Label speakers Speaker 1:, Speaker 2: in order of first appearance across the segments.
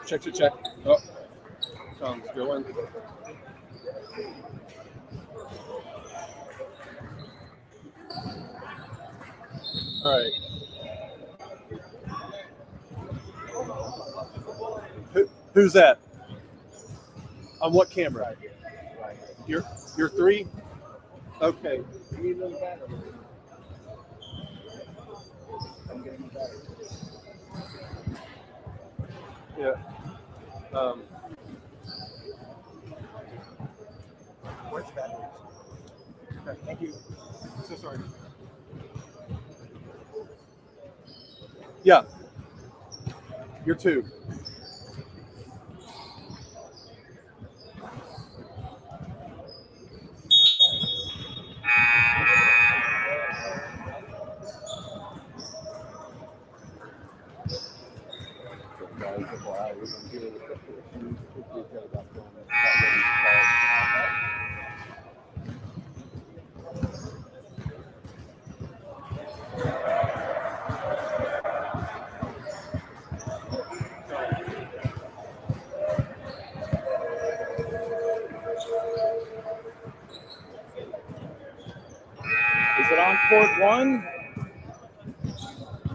Speaker 1: Check. Oh, Tom's going. All right. Who's that? On what camera? You're 3? Okay. Yeah.
Speaker 2: Where's the batteries? Okay, thank you.
Speaker 1: So sorry. Yeah. You're 2.
Speaker 3: Is it on Court 1?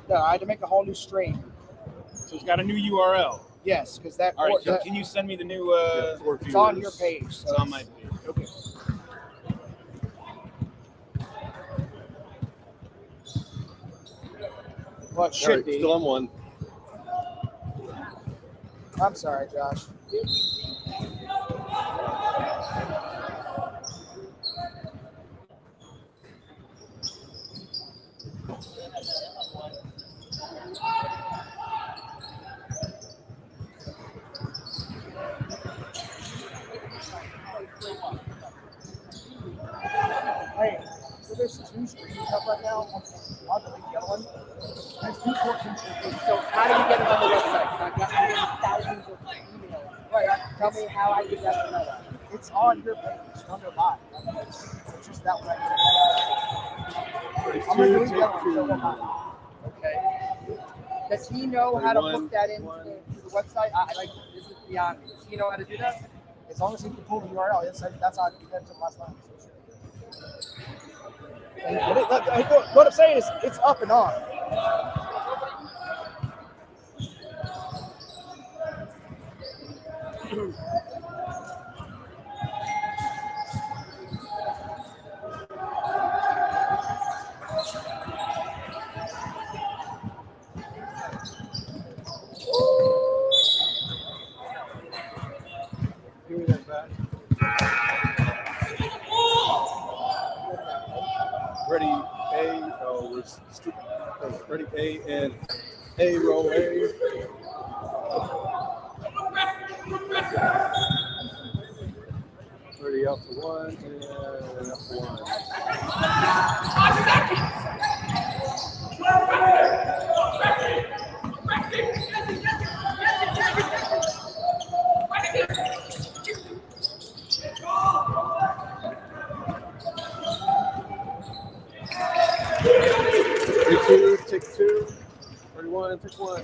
Speaker 2: No, I had to make a whole new stream.
Speaker 3: So it's got a new URL.
Speaker 2: Yes, because that.
Speaker 3: All right,
Speaker 2: that
Speaker 3: can you send me the new?
Speaker 2: it's on your page.
Speaker 3: It's
Speaker 2: So
Speaker 3: on my page.
Speaker 2: Okay. Well, it should be.
Speaker 1: Still on 1.
Speaker 2: I'm sorry, Josh. Hey, so there's 2 streams up right now. I'll delete the other one. There's 2 portions. So how do you get it on the website? I'm getting thousands of emails. Right. Tell me how I get that to know that. It's on your page, on your live. It's just that one. I'm going to delete the other one. So don't mind. Okay. Does he know how to put that into the website? This is beyond me. Does he know how to do that? As long as he can pull the URL. That's how I did that last night. What I'm saying is, it's up and on.
Speaker 1: Give me that back. Ready, A. Oh, ready, A, and A, roll A. Ready, out to 1, and up to 1. Take 2. 31, take 1.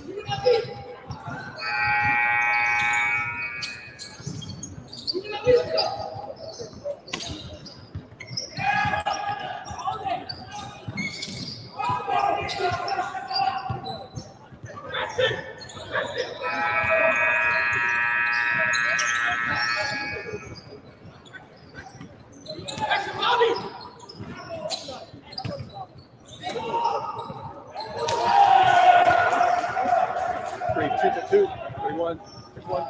Speaker 1: Take 2, 31, take 1.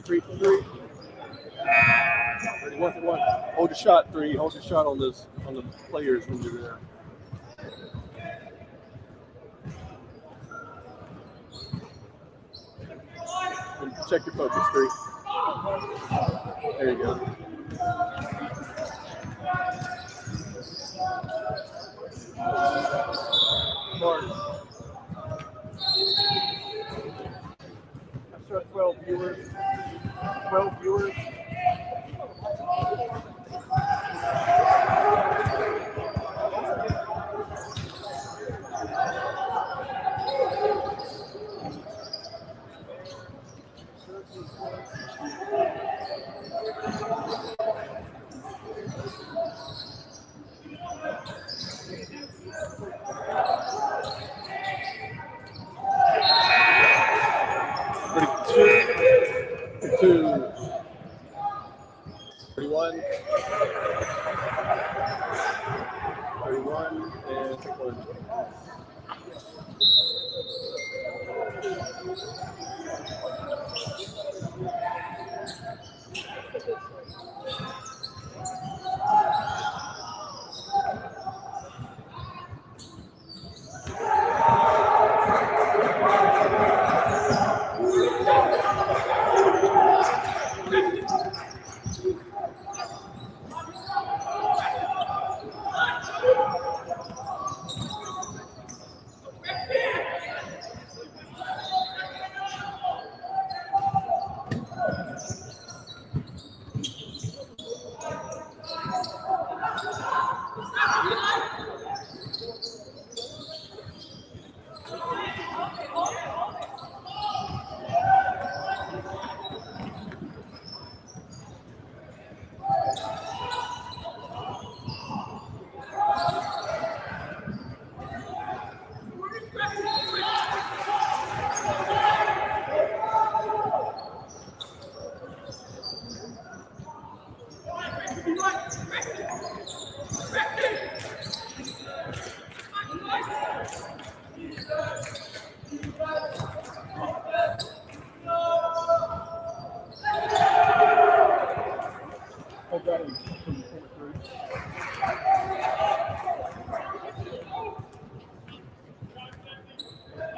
Speaker 1: Three. 31. Hold your shot, 3. Hold your shot on the players when you're there. And check your focus, 3. There you go.
Speaker 2: Mark. I saw 12 viewers. 12 viewers.
Speaker 1: Two. 31. 31 and take one.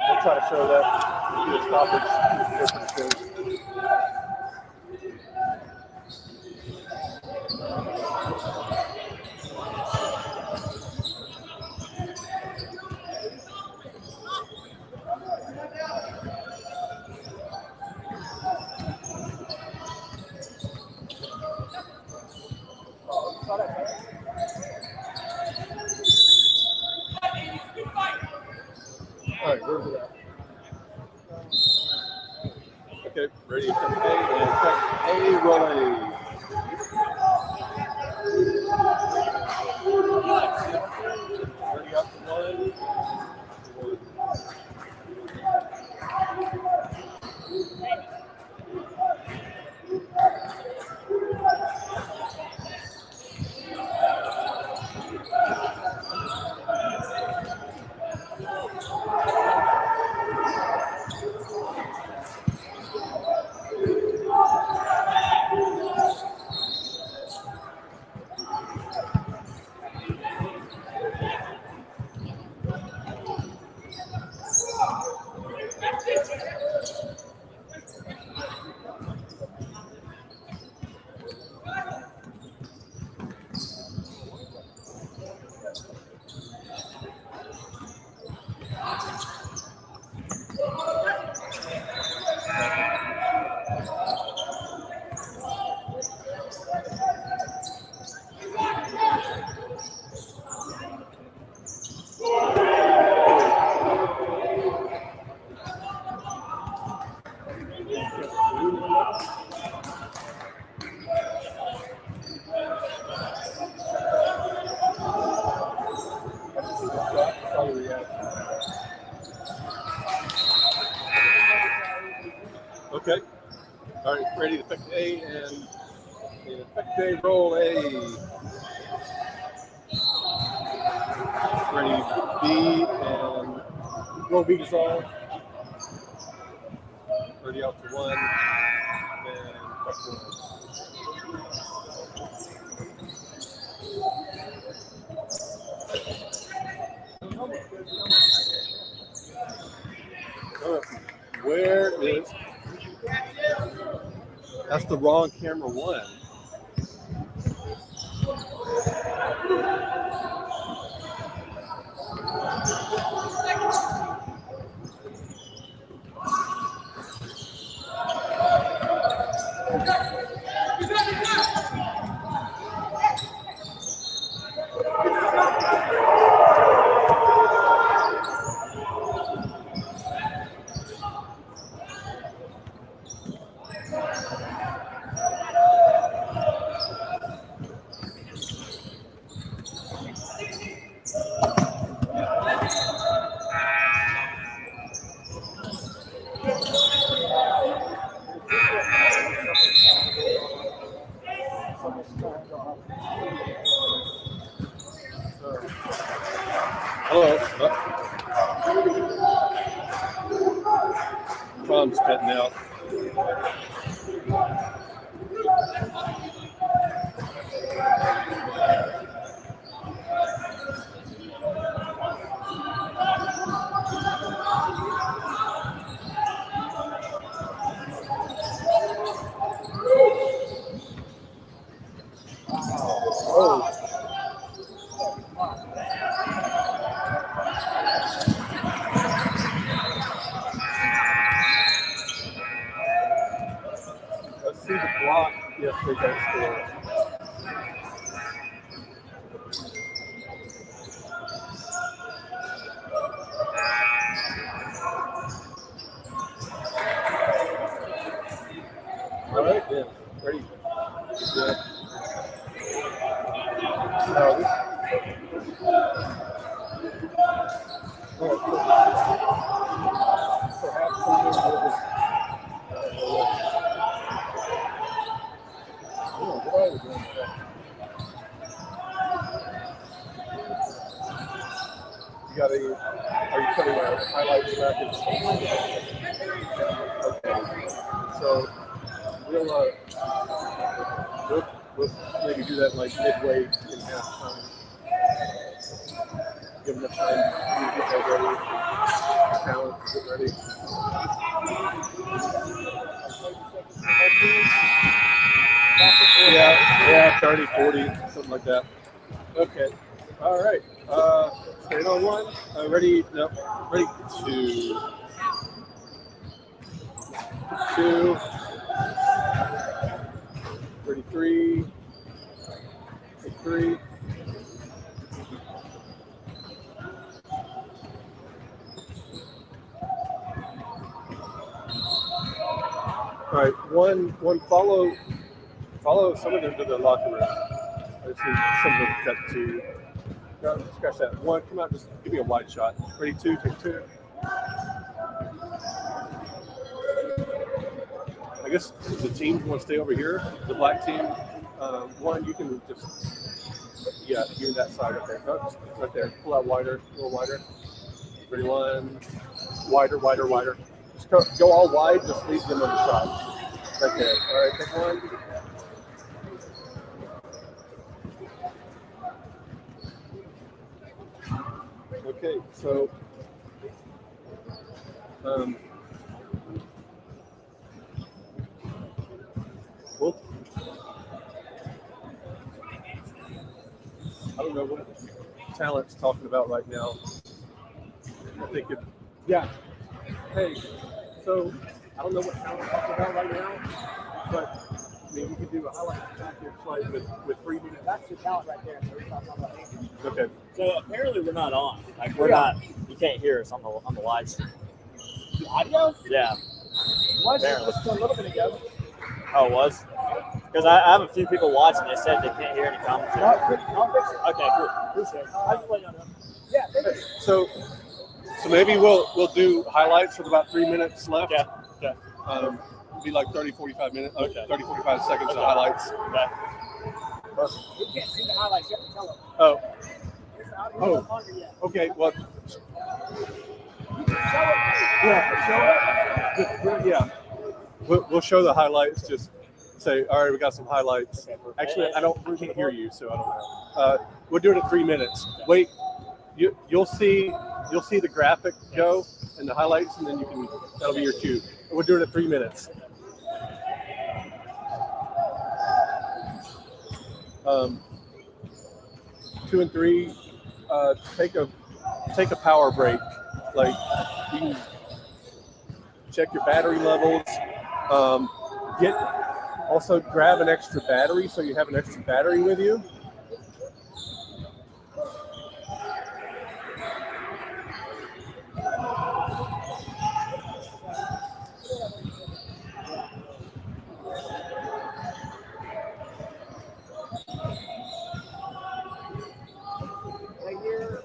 Speaker 1: I'll try to show that. Do a stoppage. All right, where's it at? Okay, ready to come A and second A rolling. Ready up to one. Okay. All right, ready to effect A and effect A, roll A. Ready B and roll B dissolve. Ready out to one and effect one. Where is That's the wrong camera one. Hello. Tom's cutting out. Let's see the block if they don't score. All right, then. Ready? Good. Are you putting a highlights package? Okay. So we'll maybe do that like midway in halftime. Give them the time to get that ready. Talent to get ready. Yeah, 30, 40, something like that. Okay. All right. Straight on one. Ready? No. Ready? Two. 33. 3. All right. One. Follow some of them to the locker room. I see some of them cut two. No, scratch that. One. Come out. Just give me a wide shot. Ready? 2. Take 2. I guess the teams want to stay over here. The black team. One. You can just. Yeah, you're in that side. Okay. No, just right there. Pull out wider. A little wider. Ready? 1. Wider. Just go all wide. Just leave them on the shot. Right there. All right. Take 1. Okay, so well, I don't know what Talent's talking about right now. I think yeah. Hey, so I don't know what Talent's talking about right now, but I mean, we could do a highlight package like with 3 minutes.
Speaker 2: That's the talent right there. So we're not talking about anything.
Speaker 1: Okay.
Speaker 4: So apparently we're not on. Like we're not. You can't hear us on the live stream.
Speaker 2: The audio?
Speaker 4: Yeah.
Speaker 2: Was
Speaker 4: Apparently.
Speaker 2: just a little bit ago.
Speaker 4: Oh, it was? Because I have a few people watching. They said they can't hear any commentary.
Speaker 2: I'll fix it.
Speaker 4: Okay, cool. Appreciate it. I just waiting on them.
Speaker 2: Yeah, thank you.
Speaker 1: So maybe we'll do highlights with about 3 minutes left.
Speaker 4: Yeah. Okay.
Speaker 1: Be like 30, 45 minutes.
Speaker 4: Okay.
Speaker 1: 30, 45 seconds of highlights.
Speaker 4: Okay.
Speaker 1: Perfect.
Speaker 2: You can't see the highlights. You have to tell them.
Speaker 1: Oh.
Speaker 2: It's audio
Speaker 1: Oh.
Speaker 2: no longer yet.
Speaker 1: Okay. Well.
Speaker 2: You can show it.
Speaker 1: Yeah. We'll show the highlights. Just say, all right, we got some highlights. Actually, I can't hear you, so I don't know. We'll do it in 3 minutes. Wait, you'll see the graphic go and the highlights, and then that'll be your cue. We'll do it in 3 minutes. 2 and 3, take a power break. Like, you can check your battery levels. Also grab an extra battery so you have an extra battery with you.
Speaker 2: Right here.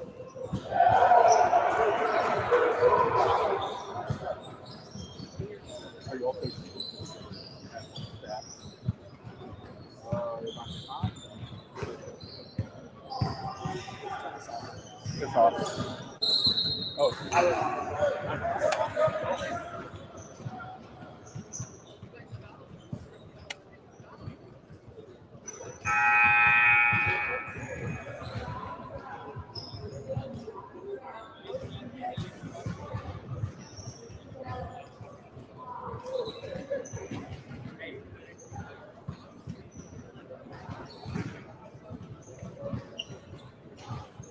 Speaker 1: Are you all thinking? It's off. Oh.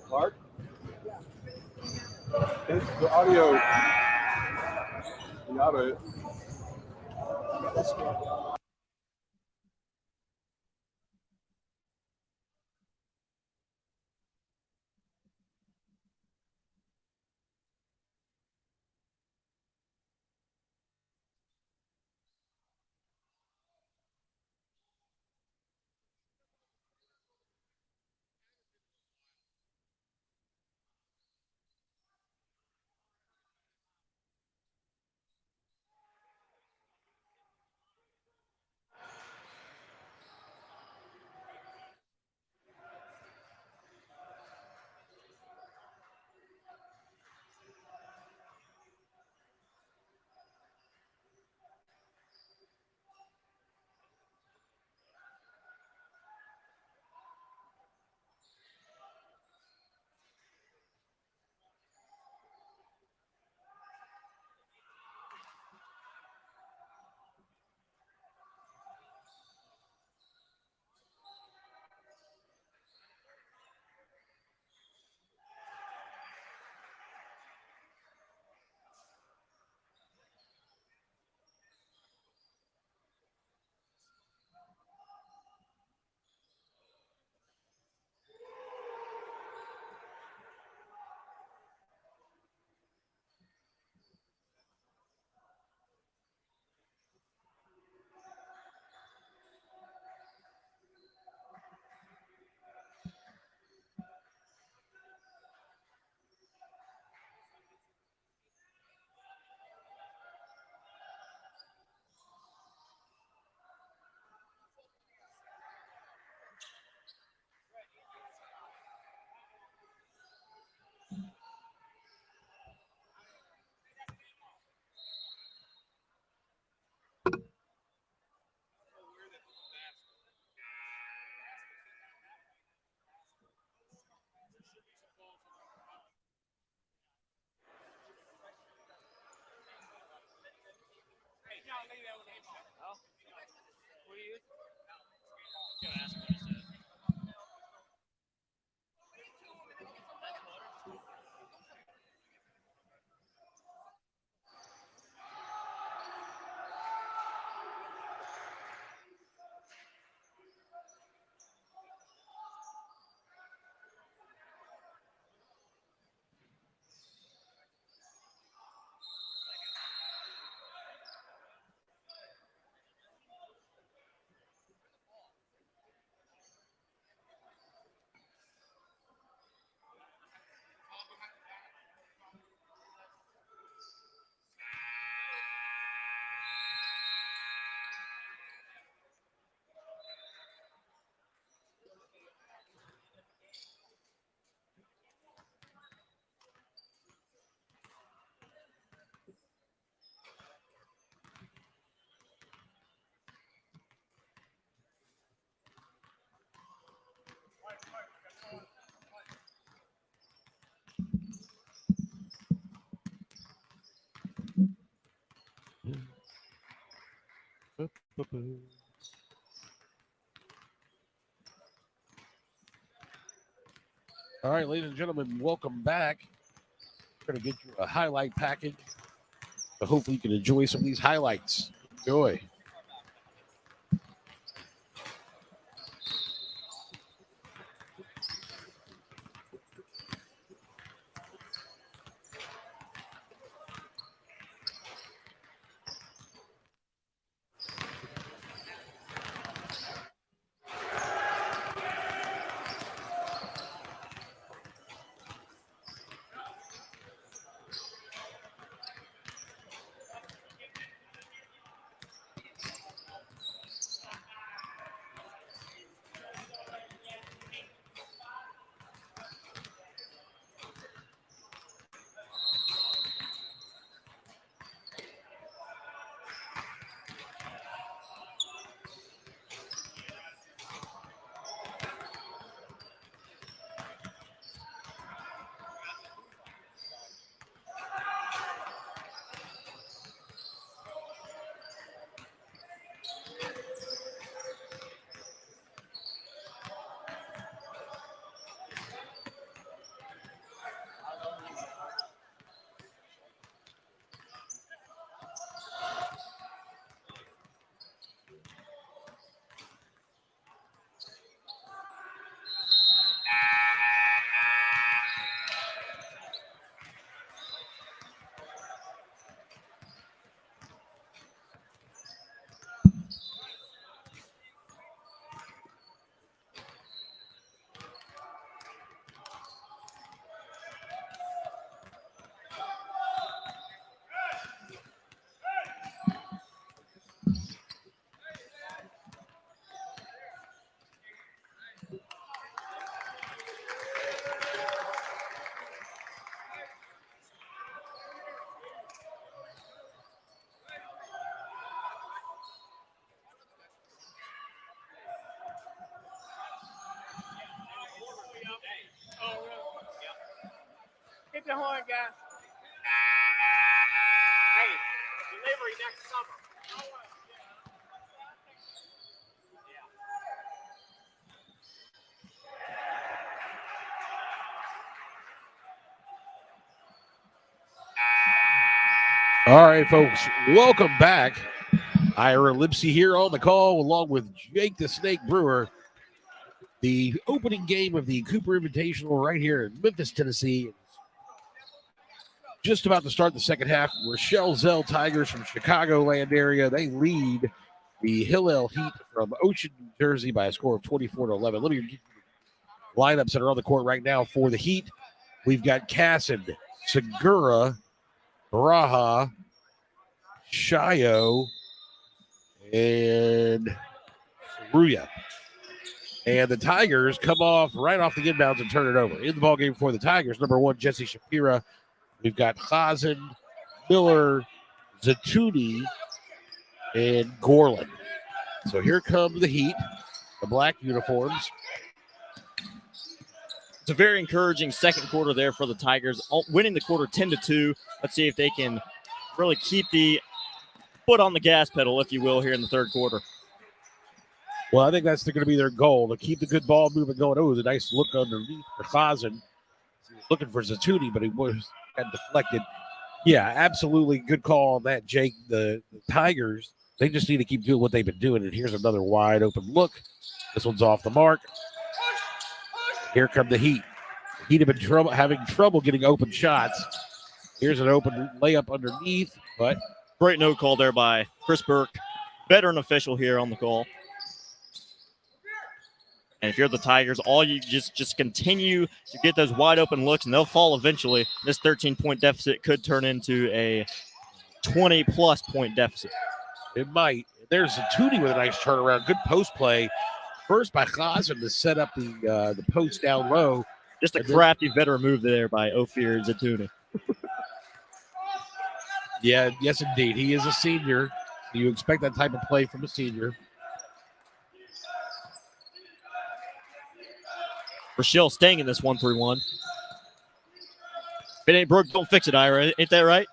Speaker 1: Mark? The audio. The audio.
Speaker 5: All right, ladies and gentlemen, welcome back. We're going to get you a highlight package. So hopefully you can enjoy some of these highlights. Enjoy.
Speaker 3: Get the horn, guys.
Speaker 4: Hey, delivery next summer.
Speaker 5: All right, folks, welcome back. Ira Lipsy here on the call, along with Jake the Snake Brewer. The opening game of the Cooper Invitational right here in Memphis, Tennessee. Just about to start the second half. Rochelle Zell Tigers from Chicagoland area. They lead the Hillell Heat from Ocean, New Jersey by a score of 24-11. Let me get the lineups that are on the court right now for the Heat. We've got Casson, Segura, Baraha, Shayo, and Ruya. And the Tigers come off right off the inbounds and turn it over. In the ballgame for the Tigers, number one, Jesse Shapira. We've got Hazen, Miller, Zatuni, and Gorlin. So here come the Heat, the black uniforms.
Speaker 4: It's a very encouraging second quarter there for the Tigers, winning the quarter 10-2. Let's see if they can really keep the foot on the gas pedal, if you will, here in the third quarter.
Speaker 5: Well, I think that's going to be their goal, to keep the good ball movement going. Oh, it was a nice look underneath for Hazen. He was looking for Zatuni, but he got deflected. Yeah, absolutely good call on that, Jake. The Tigers, they just need to keep doing what they've been doing. And here's another wide open look. This one's off the mark. Here come the Heat. The Heat have been having trouble getting open shots. Here's an open layup underneath, but
Speaker 4: great no call there by Chris Burke, veteran official here on the call. And if you're the Tigers, all you just continue to get those wide open looks, and they'll fall eventually. This 13-point deficit could turn into a 20-plus point deficit.
Speaker 5: It might. There's Zatuni with a nice turnaround. Good post play. First by Hazen to set up the post down low.
Speaker 4: Just a crafty veteran move there by Ophir Zatuni.
Speaker 5: Yeah, yes, indeed. He is a senior. You expect that type of play from a senior.
Speaker 4: Rochelle staying in this 1-3-1. If it ain't broke, don't fix it, Ira. Ain't that right?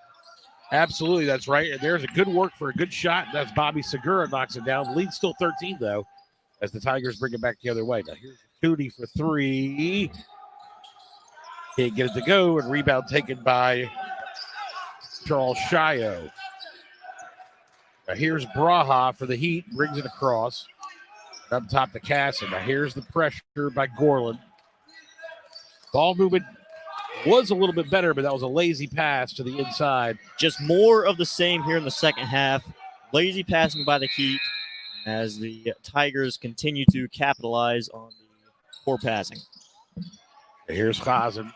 Speaker 5: Absolutely, that's right. And there's a good work for a good shot. That's Bobby Segura knocks it down. The lead's still 13, though, as the Tigers bring it back the other way. Now, here's Tootie for three. Can't get it to go, and rebound taken by Charles Shio. Now here's Braha for the Heat, brings it across. Up top to Casson. Now here's the pressure by Gorland. Ball movement was a little bit better, but that was a lazy pass to the inside.
Speaker 4: Just more of the same here in the second half. Lazy passing by the Heat as the Tigers continue to capitalize on the poor passing.
Speaker 5: Here's Khazan.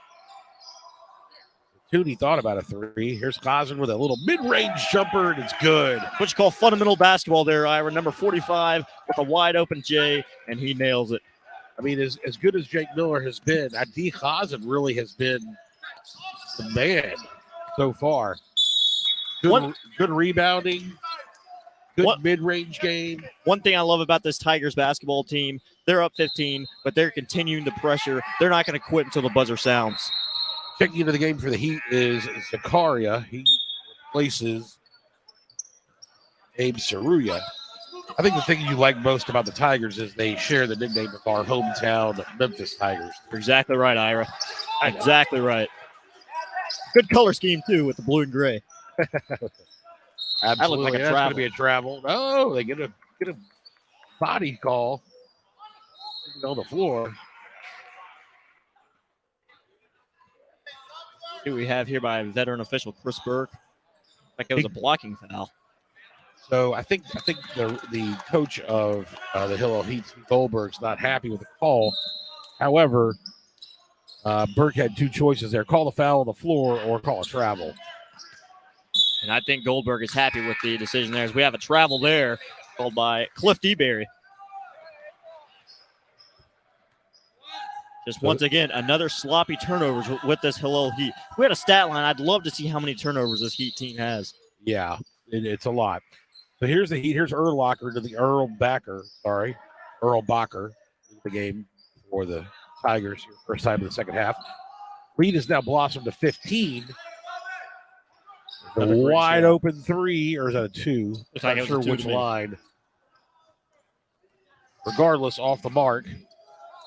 Speaker 5: Tooney thought about a three. Here's Khazan with a little mid-range jumper, and it's good.
Speaker 4: What you call fundamental basketball there, Ira. Number 45 with a wide open J, and he nails it.
Speaker 5: I mean, as good as Jake Miller has been, D. Khazan really has been the man so far. Good rebounding, good mid-range game.
Speaker 4: One thing I love about this Tigers basketball team, they're up 15, but they're continuing to pressure. They're not going to quit until the buzzer sounds.
Speaker 5: Checking into the game for the Heat is Zakaria. He replaces Abe Saruya. I think the thing you like most about the Tigers is they share the nickname of our hometown Memphis Tigers.
Speaker 4: You're exactly right, Ira. Exactly right. Good color scheme, too, with the blue and gray.
Speaker 5: Absolutely.
Speaker 4: Like
Speaker 5: That's going to be a travel. Oh, they get a body call on the floor.
Speaker 4: See what we have here by veteran official Chris Burke. Like it was a blocking foul.
Speaker 5: So I think the coach of the Hillell Heat, Goldberg's not happy with the call. However, Burke had two choices there: call the foul on the floor or call a travel.
Speaker 4: And I think Goldberg is happy with the decision there, as we have a travel there called by Cliff DeBerry. Just once again, another sloppy turnovers with this Hillell Heat. If we had a stat line, I'd love to see how many turnovers this Heat team has.
Speaker 5: Yeah, it's a lot. So here's the Heat. Here's Urlacher to the Earl Bacher in the game for the Tigers. First time in the second half. Lead has now blossomed to 15. A wide open three, or is that a two? Not sure which line. Regardless, off the mark.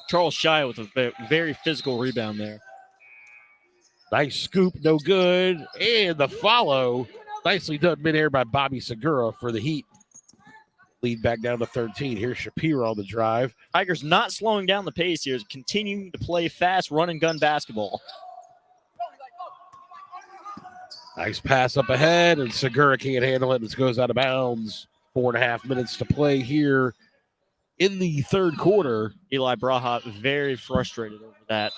Speaker 4: Charles Shia with a very physical rebound there.
Speaker 5: Nice scoop, no good. And the follow, nicely done midair by Bobby Segura for the Heat. Lead back down to 13. Here's Shapiro on the drive.
Speaker 4: Tigers not slowing down the pace here, continuing to play fast run and gun basketball.
Speaker 5: Nice pass up ahead, and Segura can't handle it. This goes out of bounds. 4.5 minutes to play here in the third quarter.
Speaker 4: Eli Braha very frustrated over that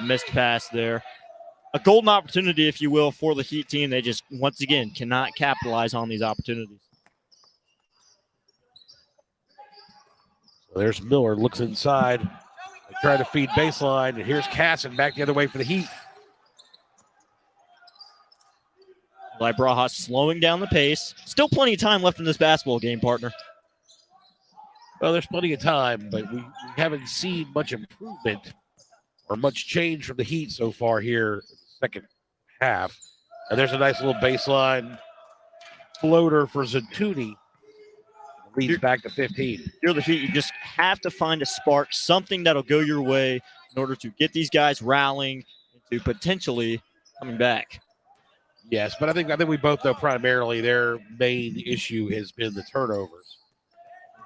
Speaker 4: missed pass there. A golden opportunity, if you will, for the Heat team. They just, once again, cannot capitalize on these opportunities.
Speaker 5: So there's Miller, looks inside. They try to feed baseline, and here's Casson back the other way for the Heat.
Speaker 4: Eli Braha slowing down the pace. Still plenty of time left in this basketball game, partner.
Speaker 5: Well, there's plenty of time, but we haven't seen much improvement or much change from the Heat so far here in the second half. And there's a nice little baseline floater for Zatuni. Leads back to 15.
Speaker 4: You're the Heat. You just have to find a spark, something that'll go your way in order to get these guys rallying into potentially coming back.
Speaker 5: Yes, but I think we both know primarily their main issue has been the turnovers.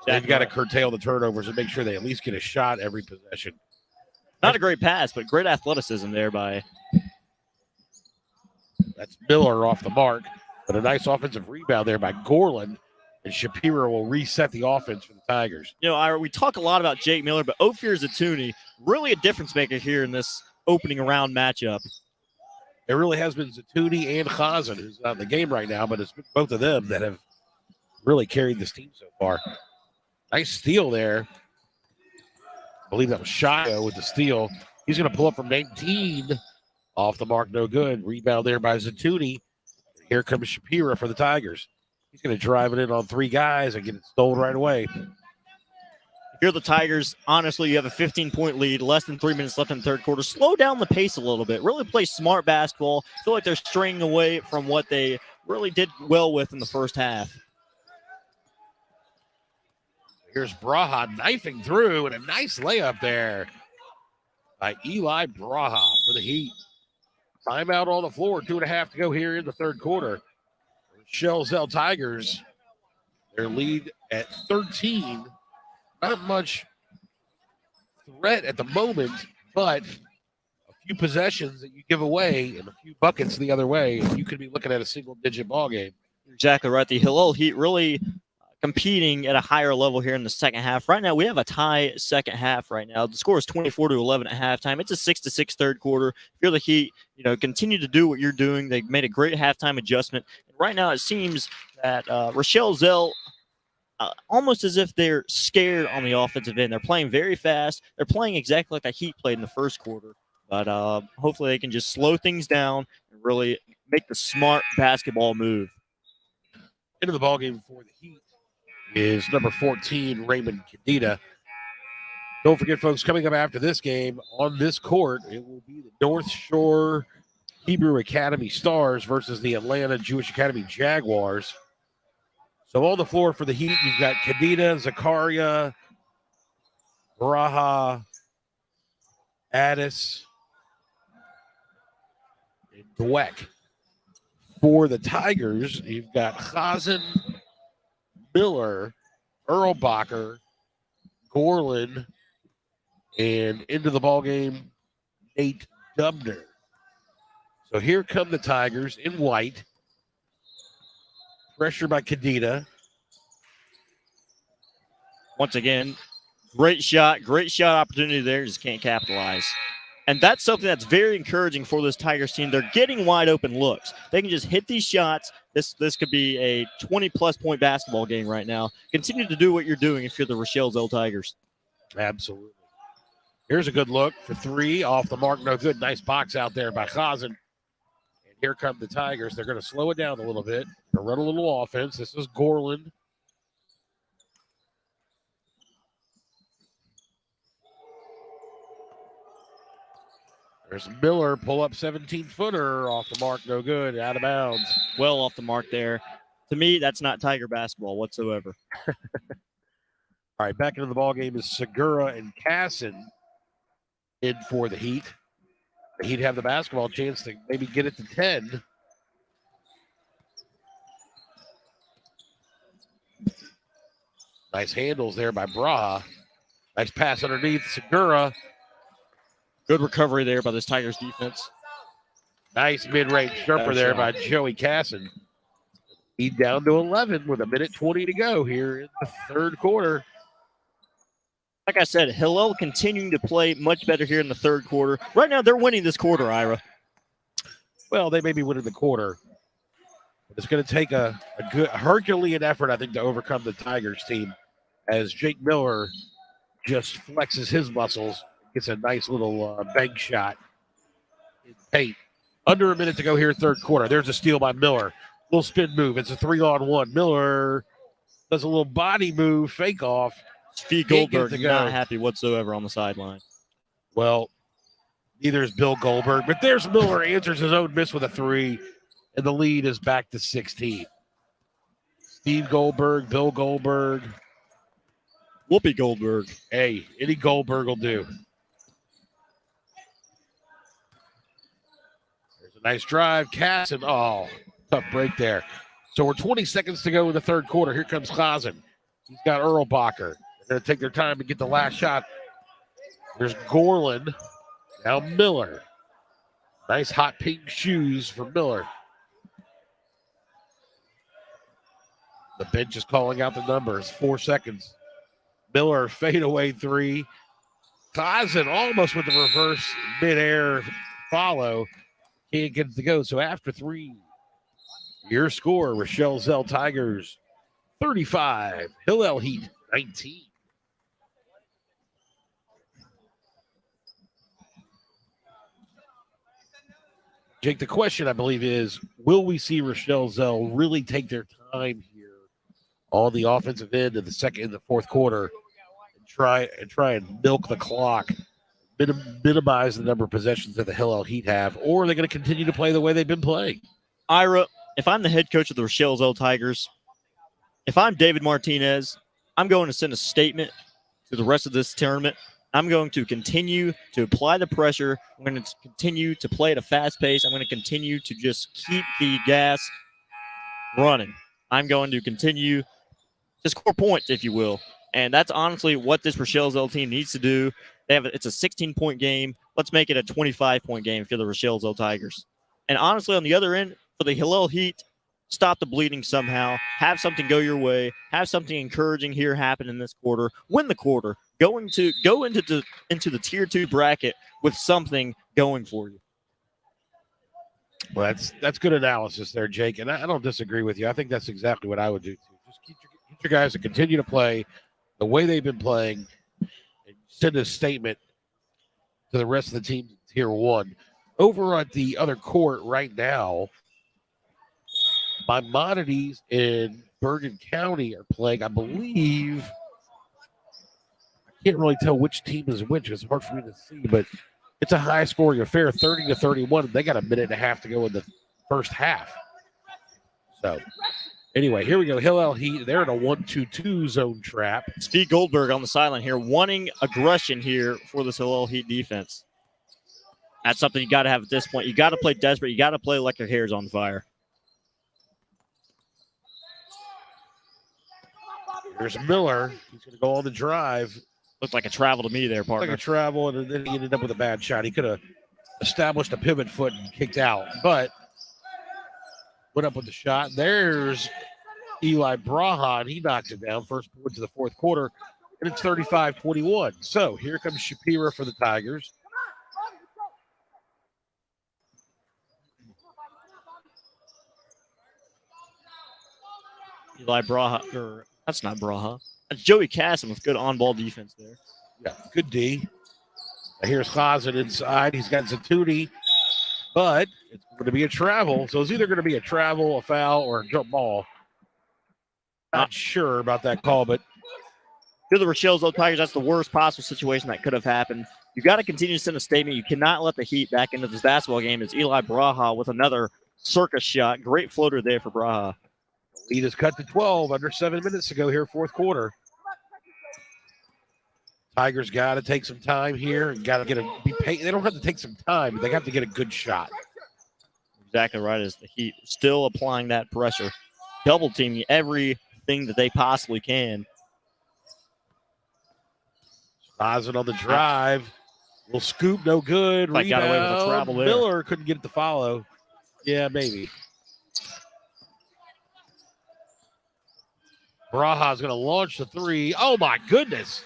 Speaker 5: They've got to curtail the turnovers and make sure they at least get a shot every possession.
Speaker 4: Not a great pass, but great athleticism there by.
Speaker 5: That's Miller off the mark, but a nice offensive rebound there by Gorland, and Shapiro will reset the offense for the Tigers.
Speaker 4: You know, Ira, we talk a lot about Jake Miller, but Ophir Zatuni, really a difference maker here in this opening round matchup.
Speaker 5: It really has been Zatuni and Khazan, who's not in the game right now, but it's been both of them that have really carried this team so far. Nice steal there. I believe that was Shio with the steal. He's going to pull up from 19. Off the mark, no good. Rebound there by Zatuni. Here comes Shapiro for the Tigers. He's going to drive it in on three guys and get it stolen right away.
Speaker 4: If you're the Tigers, honestly, you have a 15-point lead, less than 3 minutes left in the third quarter. Slow down the pace a little bit. Really play smart basketball. Feel like they're straying away from what they really did well with in the first half.
Speaker 5: Here's Braha knifing through, and a nice layup there by Eli Braha for the Heat. Timeout on the floor. 2.5 to go here in the third quarter. Rochelle Zell Tigers, their lead at 13. Not much threat at the moment, but a few possessions that you give away and a few buckets the other way, and you could be looking at a single-digit ball game.
Speaker 4: Exactly right. The Hillell Heat really competing at a higher level here in the second half. Right now, we have a tie second half right now. The score is 24-11 at halftime. It's a 6-6 third quarter. If you're the Heat, continue to do what you're doing. They made a great halftime adjustment. And right now, it seems that Rochelle Zell, almost as if they're scared on the offensive end. They're playing very fast. They're playing exactly like the Heat played in the first quarter. But hopefully they can just slow things down and really make the smart basketball move.
Speaker 5: Into the ballgame for the Heat is number 14, Raymond Cadita. Don't forget, folks, coming up after this game on this court, it will be the North Shore Hebrew Academy Stars versus the Atlanta Jewish Academy Jaguars. So on the floor for the Heat, you've got Cadita, Zakaria, Braha, Addis, and Dweck. For the Tigers, you've got Chazen, Miller, Erlbacher, Gorlin, and into the ballgame, Nate Dubner. So here come the Tigers in white. Pressure by Cadita.
Speaker 4: Once again, great shot opportunity there. Just can't capitalize. And that's something that's very encouraging for this Tigers team. They're getting wide open looks. They can just hit these shots. This could be a 20-plus point basketball game right now. Continue to do what you're doing if you're the Rochelle Zell Tigers.
Speaker 5: Absolutely. Here's a good look for three. Off the mark, no good. Nice box out there by Chazen. And here come the Tigers. They're going to slow it down a little bit. They'll run a little offense. This is Gorlin. There's Miller, pull up 17-footer off the mark, no good, out of bounds.
Speaker 4: Well off the mark there. To me, that's not Tiger basketball whatsoever.
Speaker 5: All right, back into the ballgame is Segura and Casson in for the Heat. The Heat have the basketball chance to maybe get it to 10. Nice handles there by Braha. Nice pass underneath Segura.
Speaker 4: Good recovery there by this Tigers defense.
Speaker 5: Nice mid-range jumper there by Joey Casson. Heat down to 11 with 1:20 to go here in the third quarter.
Speaker 4: Like I said, Hillell continuing to play much better here in the third quarter. Right now, they're winning this quarter, Ira.
Speaker 5: Well, they may be winning the quarter. But it's going to take a good Herculean effort, I think, to overcome the Tigers team as Jake Miller just flexes his muscles. Gets a nice little bank shot in paint. Under a minute to go here, third quarter. There's a steal by Miller. Little spin move. It's a 3-on-1. Miller does a little body move, fake off.
Speaker 4: Steve Goldberg not happy whatsoever on the sideline.
Speaker 5: Well, neither is Bill Goldberg, but there's Miller, answers his own miss with a three, and the lead is back to 16. Steve Goldberg, Bill Goldberg.
Speaker 4: Whoopi Goldberg.
Speaker 5: Hey, any Goldberg will do. Nice drive. Casson. Oh, tough break there. So we're 20 seconds to go in the third quarter. Here comes Chazen. He's got Erlbacher. They're going to take their time to get the last shot. There's Gorlin. Now Miller. Nice hot pink shoes for Miller. The bench is calling out the numbers. 4 seconds. Miller fadeaway three. Chazen almost with the reverse midair follow. Can't get it to go. So after three, your score, Rochelle Zell Tigers 35, Hillell Heat 19. Jake, the question I believe is, will we see Rochelle Zell really take their time here on the offensive end in the second and the fourth quarter and try and milk the clock? Minimize the number of possessions that the Hillell Heat have, or are they going to continue to play the way they've been playing?
Speaker 4: Ira, if I'm the head coach of the Rochelle Zell Tigers, if I'm David Martinez, I'm going to send a statement to the rest of this tournament. I'm going to continue to apply the pressure. I'm going to continue to play at a fast pace. I'm going to continue to just keep the gas running. I'm going to continue to score points, if you will. And that's honestly what this Rochelle Zell team needs to do. It's a 16-point game. Let's make it a 25-point game for the Rochelle Zell Tigers. And honestly, on the other end, for the Hillell Heat, stop the bleeding somehow. Have something go your way. Have something encouraging here happen in this quarter. Win the quarter. Go into the Tier 2 bracket with something going for you.
Speaker 5: Well, that's good analysis there, Jake, and I don't disagree with you. I think that's exactly what I would do too. Just keep your guys to continue to play the way they've been playing, and send a statement to the rest of the team in Tier 1. Over at the other court right now, Maimonides in Bergen County are playing. I believe I can't really tell which team is which. It's hard for me to see, but it's a high-scoring affair, 30-31. They got a minute and a half to go in the first half. So, anyway, here we go. Hillell Heat. They're in a 1-2-2 zone trap.
Speaker 4: Steve Goldberg on the sideline here, wanting aggression here for this Hillell Heat defense. That's something you got to have at this point. You got to play desperate. You got to play like your hair's on fire.
Speaker 5: There's Miller. He's going to go on the drive.
Speaker 4: Looked like a travel to me there, partner.
Speaker 5: Like a travel, and then he ended up with a bad shot. He could have established a pivot foot and kicked out, but went up with the shot. There's Eli Braha, and he knocked it down. First point to the fourth quarter, and it's 35-21. So here comes Shapira for the Tigers.
Speaker 4: Eli Braha, or that's not Braha. That's Joey Casson with good on-ball defense there.
Speaker 5: Yeah, good D. Here's Hazen inside. He's got Zatuni, but it's going to be a travel. So it's either going to be a travel, a foul, or a jump ball. Not sure about that call, but
Speaker 4: to the Rochelle Zell Tigers, that's the worst possible situation that could have happened. You got to continue to send a statement. You cannot let the Heat back into this basketball game. It's Eli Braha with another circus shot. Great floater there for Braha.
Speaker 5: Lead is cut to 12 under 7 minutes to go here, fourth quarter. Tigers got to take some time here and got to they don't have to take some time, but they have to get a good shot.
Speaker 4: Exactly right, as the Heat still applying that pressure, double teaming everything that they possibly can.
Speaker 5: Hazen on the drive. Little scoop, no good.
Speaker 4: Rebound. Got away with a travel there.
Speaker 5: Miller couldn't get it to follow. Yeah, maybe. Braha's going to launch the three. Oh, my goodness.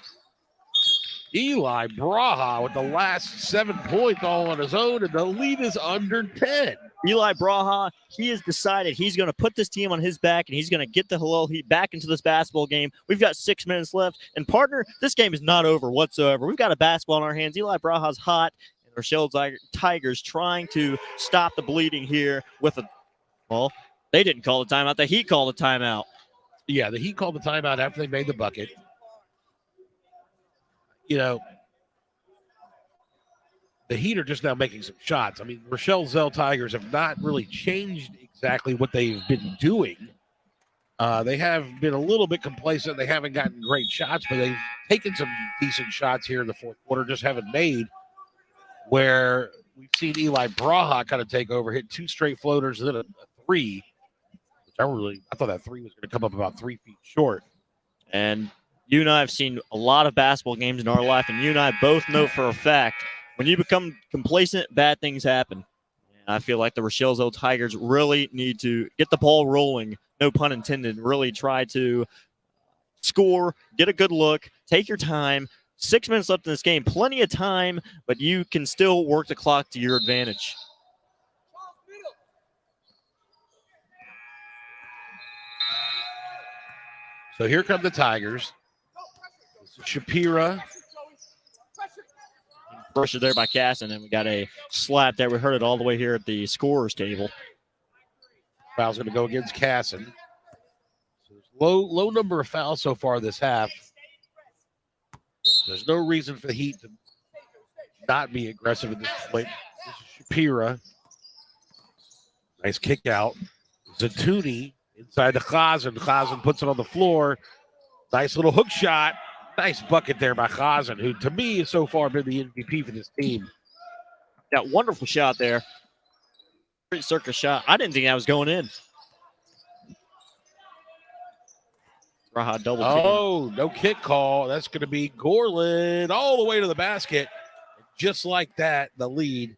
Speaker 5: Eli Braha with the last 7 points all on his own, and the lead is under 10.
Speaker 4: Eli Braha, he has decided he's going to put this team on his back, and he's going to get the Hillell Heat back into this basketball game. We've got 6 minutes left, and partner, this game is not over whatsoever. We've got a basketball in our hands. Eli Braha's hot, and Rochelle Tigers trying to stop the bleeding here with they didn't call the timeout. The Heat called the timeout.
Speaker 5: Yeah, the Heat called the timeout after they made the bucket. You know, the Heat are just now making some shots. I mean, Rochelle Zell Tigers have not really changed exactly what they've been doing. They have been a little bit complacent. They haven't gotten great shots, but they've taken some decent shots here in the fourth quarter, just haven't made, where we've seen Eli Braha kind of take over, hit 2 straight floaters and then a three. I thought that three was going to come up about 3 feet short.
Speaker 4: And you and I have seen a lot of basketball games in our life, and you and I both know for a fact when you become complacent, bad things happen. And I feel like the Rochelle Zell Tigers really need to get the ball rolling, no pun intended, really try to score, get a good look, take your time. 6 minutes left in this game, plenty of time, but you can still work the clock to your advantage.
Speaker 5: So here come the Tigers. Shapira.
Speaker 4: Pressure there by Casson, and we got a slap there. We heard it all the way here at the scorer's table.
Speaker 5: Foul's going to go against Casson. So low number of fouls so far this half. There's no reason for the Heat to not be aggressive at this point. This is Shapira. Nice kick out. Zatuni inside the Hazen. Hazen puts it on the floor. Nice little hook shot. Nice bucket there by Chazen, who to me has so far been the MVP for this team.
Speaker 4: That wonderful shot there. Great circus shot. I didn't think that was going in. Raha double team.
Speaker 5: Oh, no kick call. That's going to be Gorlin all the way to the basket. Just like that, the lead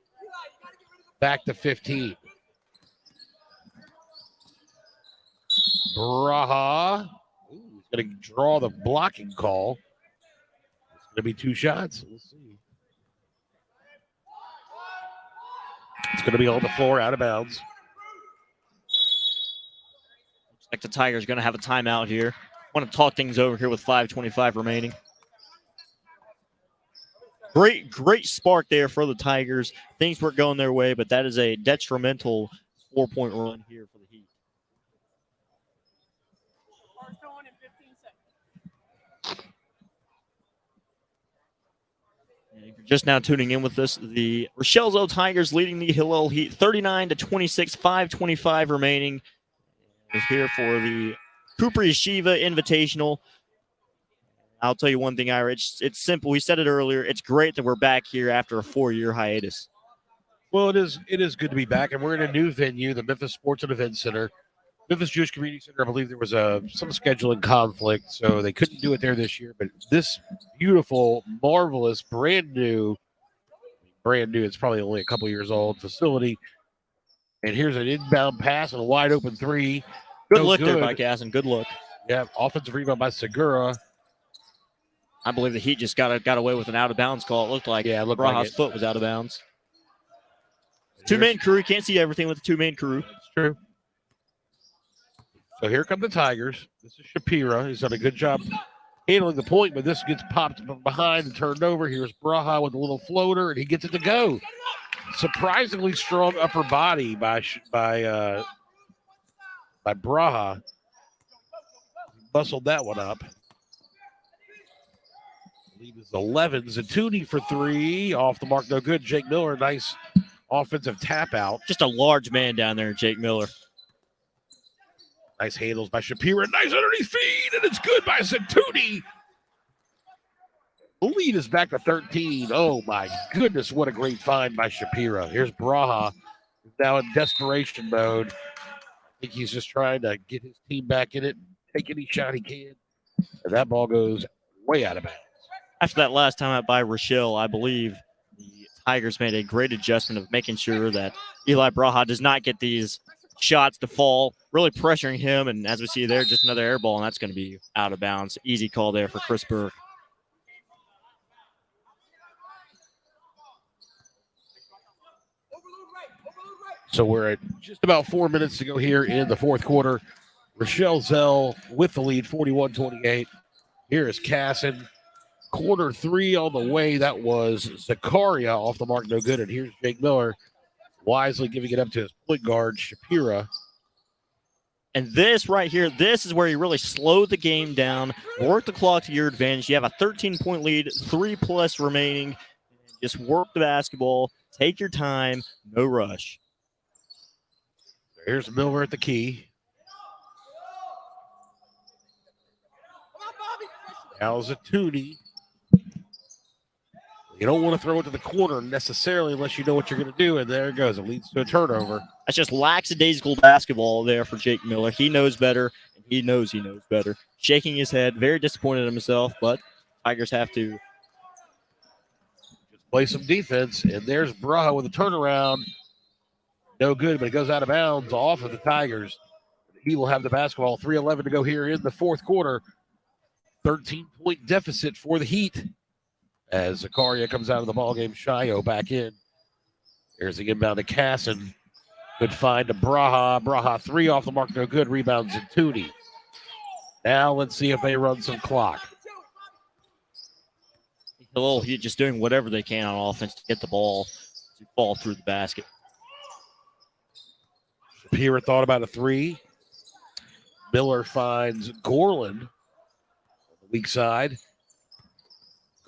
Speaker 5: back to 15. Braha. Ooh, he's going to draw the blocking call. It's going to be 2 shots. We'll see. It's going to be on the floor, out of bounds.
Speaker 4: Looks like the Tigers going to have a timeout here. Want to talk things over here with 5:25 remaining. Great spark there for the Tigers. Things weren't going their way, but that is a detrimental 4-point run here for the Heat. And if you're just now tuning in with us, the Rochelle Zell Tigers leading the Hillell Heat 39-26, 5:25 remaining. We're here for the Cooper Yeshiva Invitational. I'll tell you one thing, Ira. It's simple. We said it earlier. It's great that we're back here after a 4-year hiatus.
Speaker 5: Well, it is good to be back, and we're in a new venue, the Memphis Sports and Events Center. Memphis Jewish Community Center, I believe there was some scheduling conflict, so they couldn't do it there this year. But this beautiful, marvelous, brand new, it's probably only a couple years old facility. And here's an inbound pass and a wide open 3.
Speaker 4: Good look there by Gasson. Good look.
Speaker 5: Yeah, offensive rebound by Segura.
Speaker 4: I believe the Heat just got away with an out-of-bounds call. It looked like Braha's foot was out of bounds. Two-man crew. You can't see everything with the two-man crew.
Speaker 5: That's true. So here come the Tigers. This is Shapira. He's done a good job handling the point, but this gets popped behind and turned over. Here's Braha with a little floater, and he gets it to go. Surprisingly strong upper body by Braha. Bustled that one up. Lead is 11. Zatuni for 3. Off the mark, no good. Jake Miller, nice offensive tap out.
Speaker 4: Just a large man down there, Jake Miller.
Speaker 5: Nice handles by Shapira. Nice underneath feed, and it's good by Zatuni. The lead is back to 13. Oh, my goodness, what a great find by Shapira. Here's Braha, who's now in desperation mode. I think he's just trying to get his team back in it, take any shot he can. And that ball goes way out of bounds.
Speaker 4: After that last time out by Rochelle, I believe the Tigers made a great adjustment of making sure that Eli Braha does not get these shots to fall, really pressuring him. And as we see there, just another air ball, and that's going to be out of bounds. Easy call there for Chris Burke.
Speaker 5: So we're at just about 4 minutes to go here in the fourth quarter. Rochelle Zell with the lead, 41-28. Here is Casson. Corner 3 on the way. That was Zakaria off the mark, no good. And here's Jake Miller wisely giving it up to his point guard, Shapira.
Speaker 4: And this right here, this is where you really slow the game down, work the clock to your advantage. You have a 13-point lead, 3+ remaining. Just work the basketball, take your time, no rush.
Speaker 5: Here's Miller at the key. Now Zatuni. You don't want to throw it to the corner necessarily unless you know what you're going to do, and there it goes. It leads to a turnover.
Speaker 4: That's just lackadaisical basketball there for Jake Miller. He knows better, and he knows better. Shaking his head, very disappointed in himself, but Tigers have to
Speaker 5: just play some defense, and there's Braha with a turnaround. No good, but it goes out of bounds off of the Tigers. He will have the basketball. 3:11 to go here in the fourth quarter. 13-point deficit for the Heat. As Zakaria comes out of the ballgame, Shio back in. Here's the inbound to Casson. Good find to Braha. Braha 3 off the mark, no good. Rebounds in Tooney. Now let's see if they run some clock.
Speaker 4: Hillell Heat just doing whatever they can on offense to get the ball to fall through the basket.
Speaker 5: Shapira thought about a 3. Miller finds Gorlin on the weak side.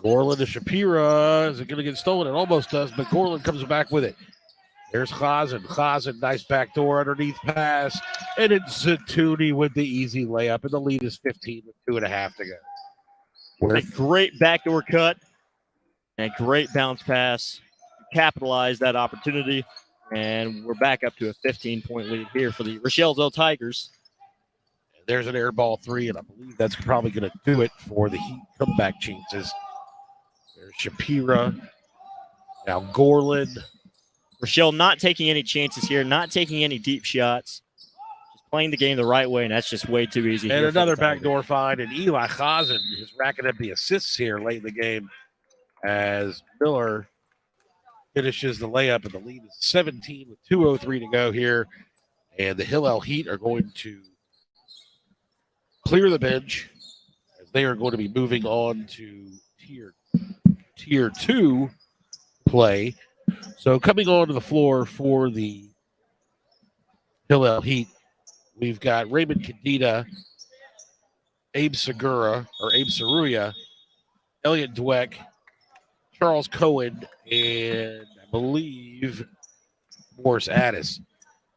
Speaker 5: Gorlin to Shapira. Is it going to get stolen? It almost does, but Gorlin comes back with it. There's Chazen. Chazen, nice backdoor underneath pass. And it's Zatuni with the easy layup, and the lead is 15 with 2.5 to go.
Speaker 4: A great backdoor cut and a great bounce pass. Capitalize that opportunity, and we're back up to a 15-point lead here for the Rochelle Zell Tigers.
Speaker 5: There's an air ball 3, and I believe that's probably going to do it for the Heat comeback chances. There's Shapira. Now Gorland.
Speaker 4: Rochelle not taking any chances here, not taking any deep shots. Just playing the game the right way, and that's just way too easy.
Speaker 5: And another backdoor find, and Eli Chazen is racking up the assists here late in the game as Miller finishes the layup, and the lead is 17 with 2:03 to go here. And the Hillell Heat are going to clear the bench as they are going to be moving on to tier 2 play. So coming onto the floor for the Hillell Heat, we've got Raymond Cadita, Abe Saruya, Elliot Dweck, Charles Cohen, and I believe Morris Addis.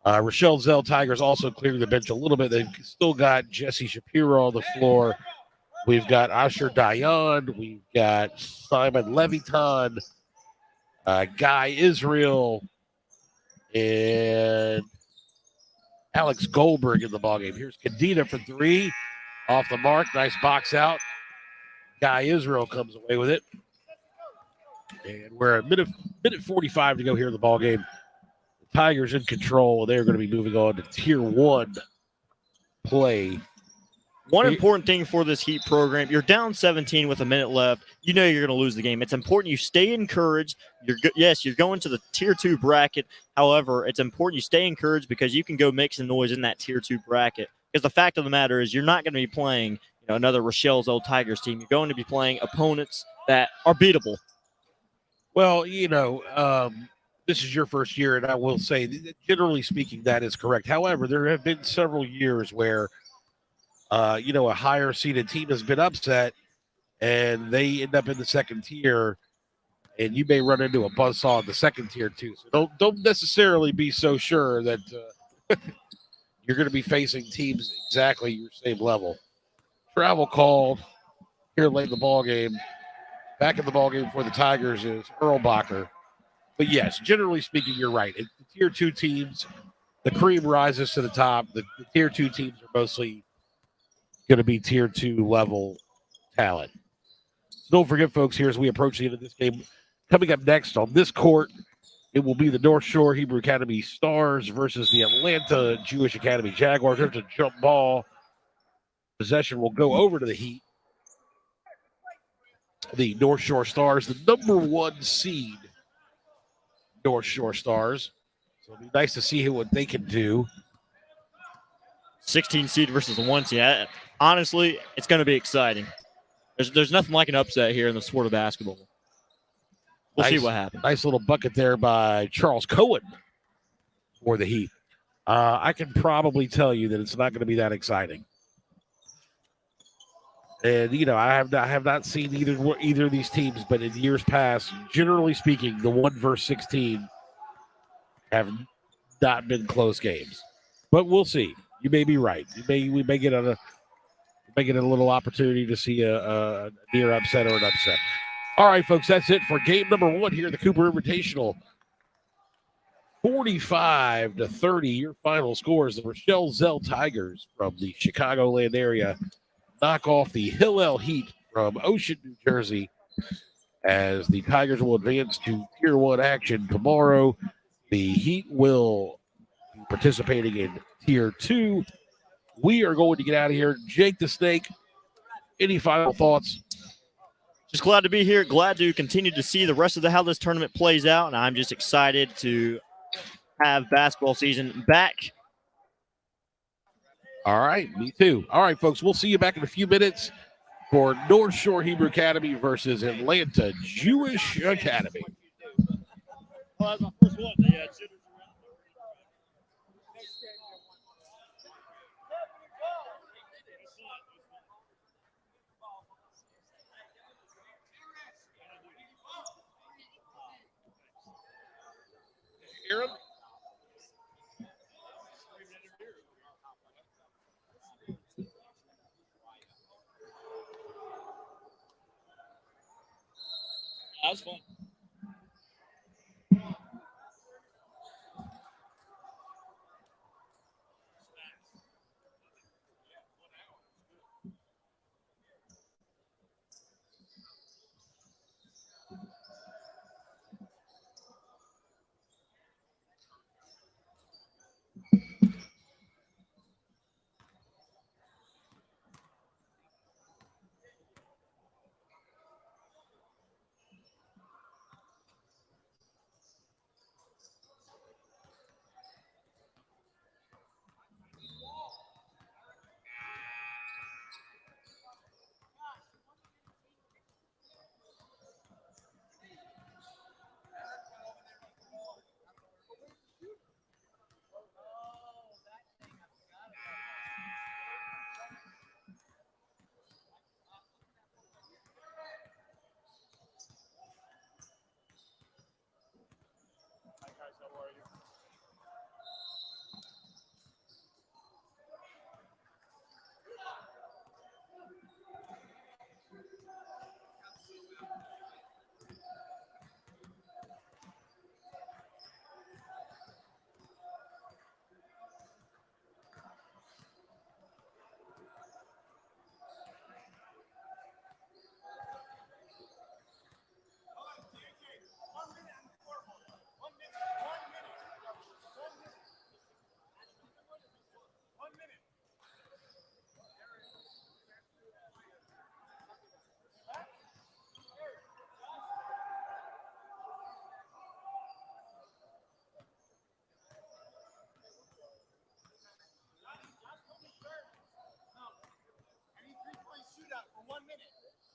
Speaker 5: Rochelle Zell Tigers also clearing the bench a little bit. They've still got Jesse Shapiro on the floor. We've got Asher Dayan. We've got Simon Leviton, Guy Israel, and Alex Goldberg in the ballgame. Here's Cadita for 3. Off the mark. Nice box out. Guy Israel comes away with it. And we're at minute 45 to go here in the ballgame. The Tigers in control. They're going to be moving on to tier 1 play.
Speaker 4: One important thing for this Heat program, you're down 17 with a minute left. You know you're going to lose the game. It's important you stay encouraged. You're going to the tier 2 bracket. However, it's important you stay encouraged because you can go make some noise in that tier 2 bracket. Because the fact of the matter is you're not going to be playing another Rochelle Zell Tigers team. You're going to be playing opponents that are beatable.
Speaker 5: Well, this is your first year, and I will say, generally speaking, that is correct. However, there have been several years where a higher seeded team has been upset and they end up in the second tier, and you may run into a buzzsaw in the second tier too. So don't necessarily be so sure that you're going to be facing teams exactly your same level. Travel called here late in the ball game. Back in the ball game for the Tigers is Erlbacher. But yes, generally speaking, you're right. The tier 2 teams, the cream rises to the top. The tier 2 teams are mostly going to be tier 2 level talent. So don't forget, folks, here as we approach the end of this game, coming up next on this court, it will be the North Shore Hebrew Academy Stars versus the Atlanta Jewish Academy Jaguars. There's a jump ball. Possession will go over to the Heat. The North Shore Stars, the number 1 seed North Shore Stars. So it'll be nice to see what they can do.
Speaker 4: 16 seed versus a 1 seed. Honestly, it's going to be exciting. There's nothing like an upset here in the sport of basketball. We'll see what happens.
Speaker 5: Nice little bucket there by Charles Cohen for the Heat. I can probably tell you that it's not going to be that exciting. And, I have not seen either of these teams, but in years past, generally speaking, the 1 versus 16 have not been close games. But we'll see. You may be right. We may get a little opportunity to see a near upset or an upset. All right, folks, that's it for game number 1 here at the Cooper Invitational. 45-30, your final score is the Rochelle Zell Tigers from the Chicagoland area knock off the Hillell Heat from Ocean, New Jersey, as the Tigers will advance to tier 1 action tomorrow. The Heat will be participating in tier 2. We are going to get out of here. Jake the Snake, any final thoughts?
Speaker 4: Just glad to be here. Glad to continue to see the rest of how this tournament plays out, and I'm just excited to have basketball season back.
Speaker 5: All right, me too. All right, folks, we'll see you back in a few minutes for North Shore Hebrew Academy versus Atlanta Jewish Academy.
Speaker 4: Well, that's my first one.
Speaker 5: Hear him?
Speaker 4: was fun.
Speaker 2: Any 3-point shootout for 1 minute.